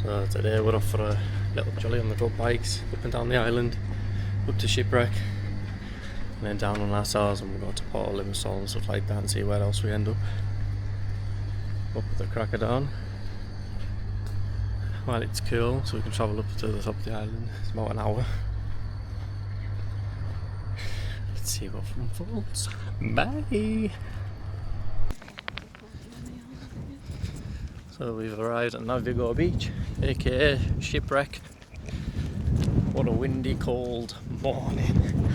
So today we're off for a little jolly on the go bikes up and down the island, up to Shipwreck, and then down on ourselves, and we'll go to Port Limassol and stuff like that and see where else we end up. Up at the crack of dawn. While it's cool, so we can travel up to the top of the island. It's about an hour. Let's see what unfolds. Bye! So we've arrived at Navigo beach, aka Shipwreck. What a windy, cold morning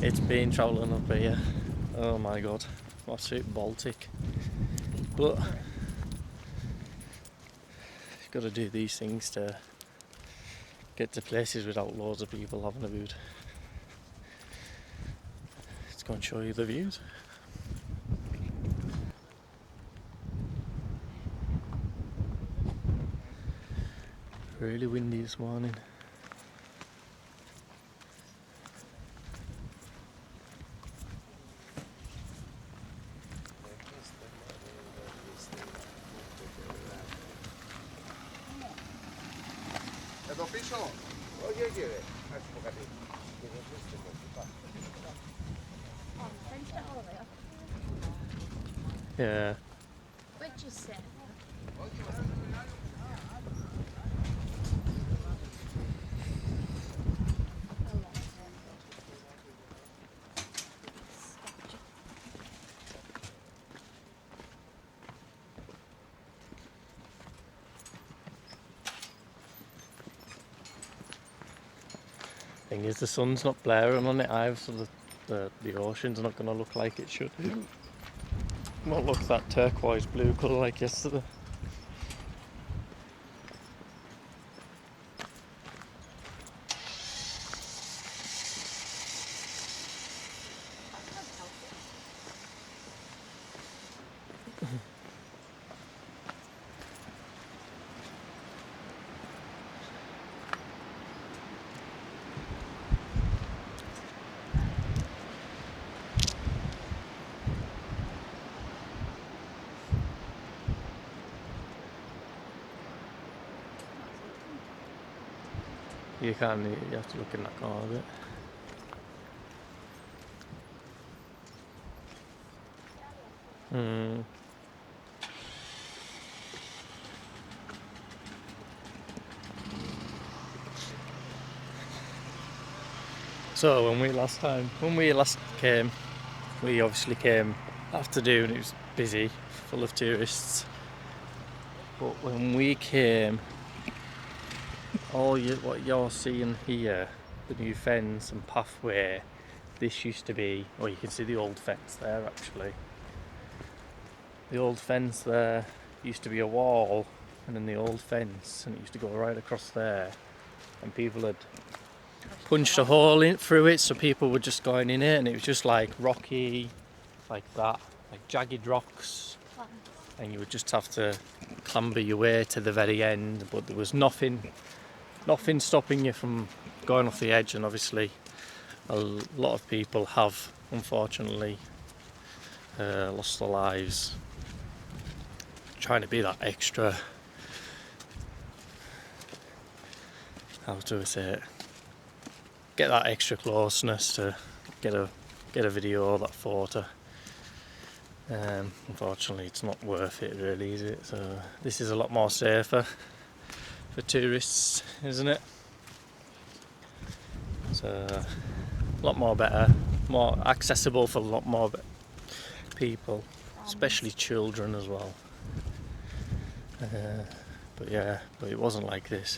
it's been travelling up here. Oh my god, absolute Baltic. But you've got to do these things to get to places without loads of people having a boot. Let's go and show you the views. Really windy this morning. Yeah. Which is safe? Thing is, the sun's not blaring on it either, so the ocean's not going to look like it should. Won't look that turquoise blue colour like yesterday. You can't, you have to look in that corner a bit. So when we last came, we obviously came afternoon. It was busy, full of tourists. But when we came, what you're seeing here, the new fence and pathway, this used to be, oh, you can see the old fence there actually. The old fence there used to be a wall, and then the old fence, and it used to go right across there, and people had punched a hole in through it, so people were just going in it, and it was just like rocky, like that, like jagged rocks, and you would just have to clamber your way to the very end, but there was nothing stopping you from going off the edge. And obviously a lot of people have unfortunately lost their lives trying to be that extra, how do I say it, get that extra closeness to get a video or that photo. Unfortunately it's not worth it really, is it? So this is a lot more safer for tourists, isn't it? So a lot more better, more accessible for a lot more people, especially children as well. But it wasn't like this.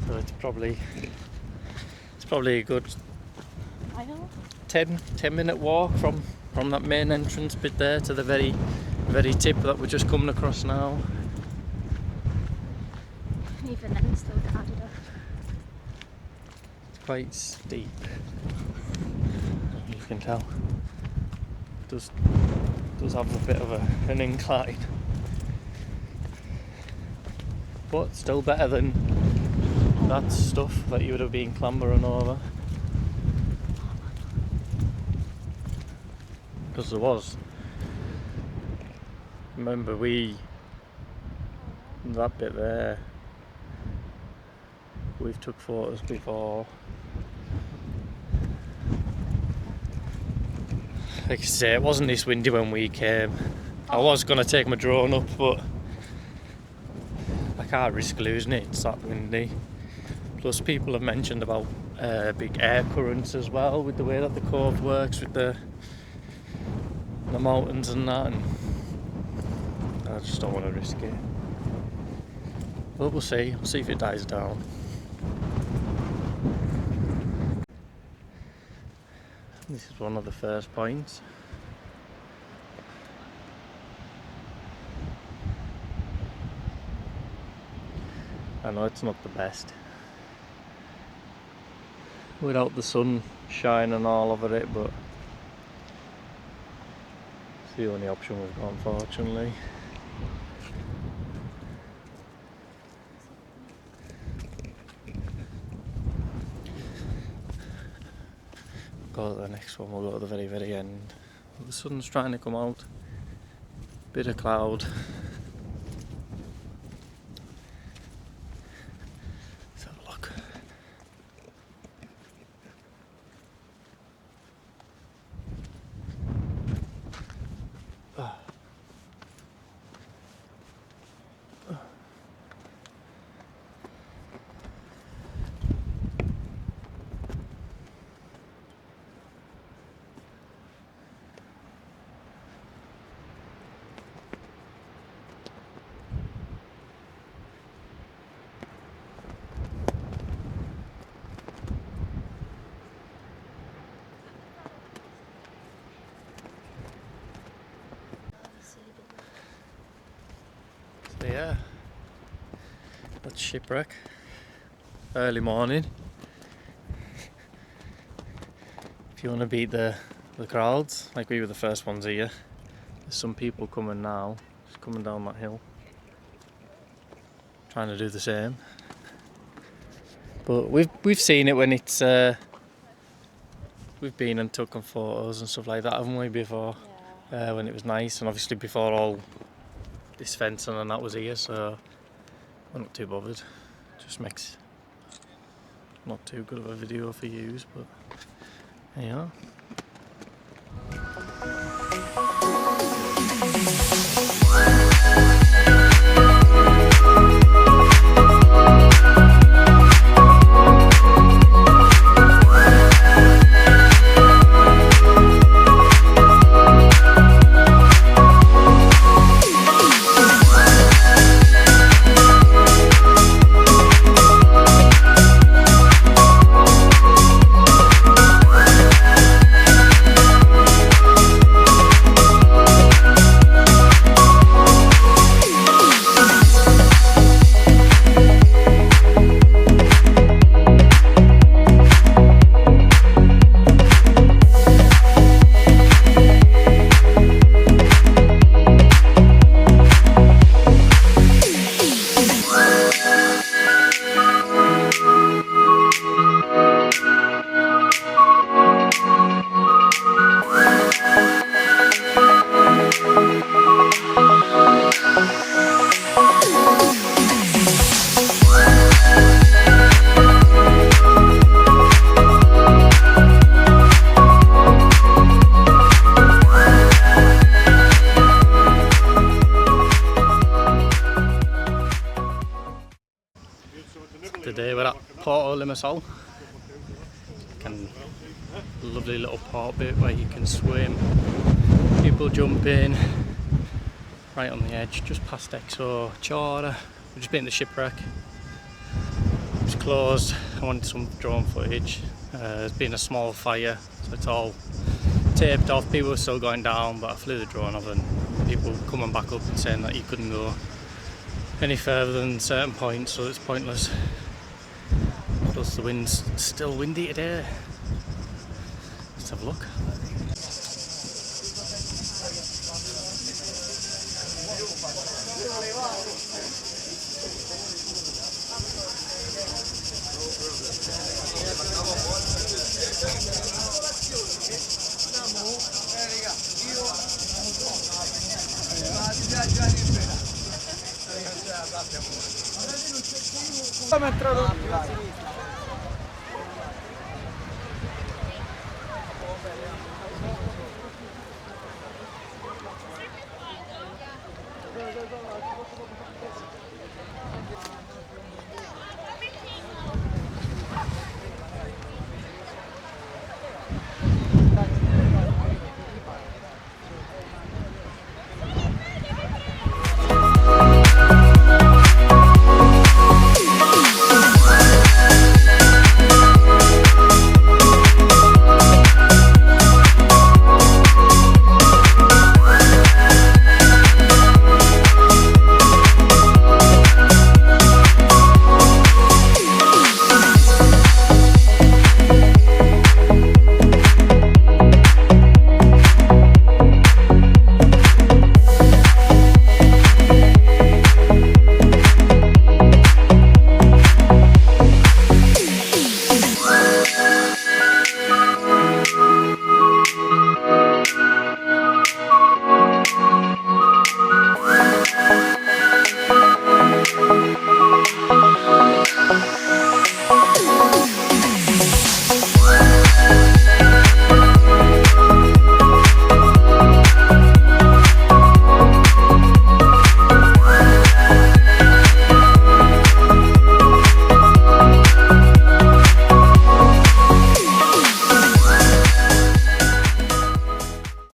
So it's probably a good 10-minute walk from that main entrance bit there to the very tip that we're just coming across now. Even then, it's still guarded up. It's quite steep, you can tell. does have a bit of an incline, but still better than that stuff that you would have been clambering over. Because there was, remember that bit there, we've took photos before. Like I say, it wasn't this windy when we came. I was going to take my drone up, but I can't risk losing it, it's that windy. Plus people have mentioned about big air currents as well, with the way that the cove works with the mountains and that, and I just don't want to risk it. But we'll see if it dies down. This is one of the first points. I know it's not the best without the sun shining all over it, but it's the only option we've got, unfortunately. Go to the next one, we'll go to the very end. The sun's trying to come out, bit of cloud. Let's have a look. So yeah, that's shipwreck. Early morning. If you want to beat the crowds, like we were the first ones here, there's some people coming now, just coming down that hill, trying to do the same. But we've seen it when it's we've been and taken photos and stuff like that, haven't we, before? Yeah. When it was nice, and obviously before all this fencing and that was here, so I'm not too bothered. Just makes not too good of a video for use, but there you are. Today we're at Porto Limassol. Lovely little port bit where you can swim, people jump in, right on the edge, just past Exo Chora. We've just been to the shipwreck. It's closed. I wanted some drone footage. There's been a small fire, so it's all taped off. People were still going down, but I flew the drone over and people were coming back up and saying that you couldn't go any further than certain points, so it's pointless. Plus the wind's still windy today. Let's have a look. siamo entrato.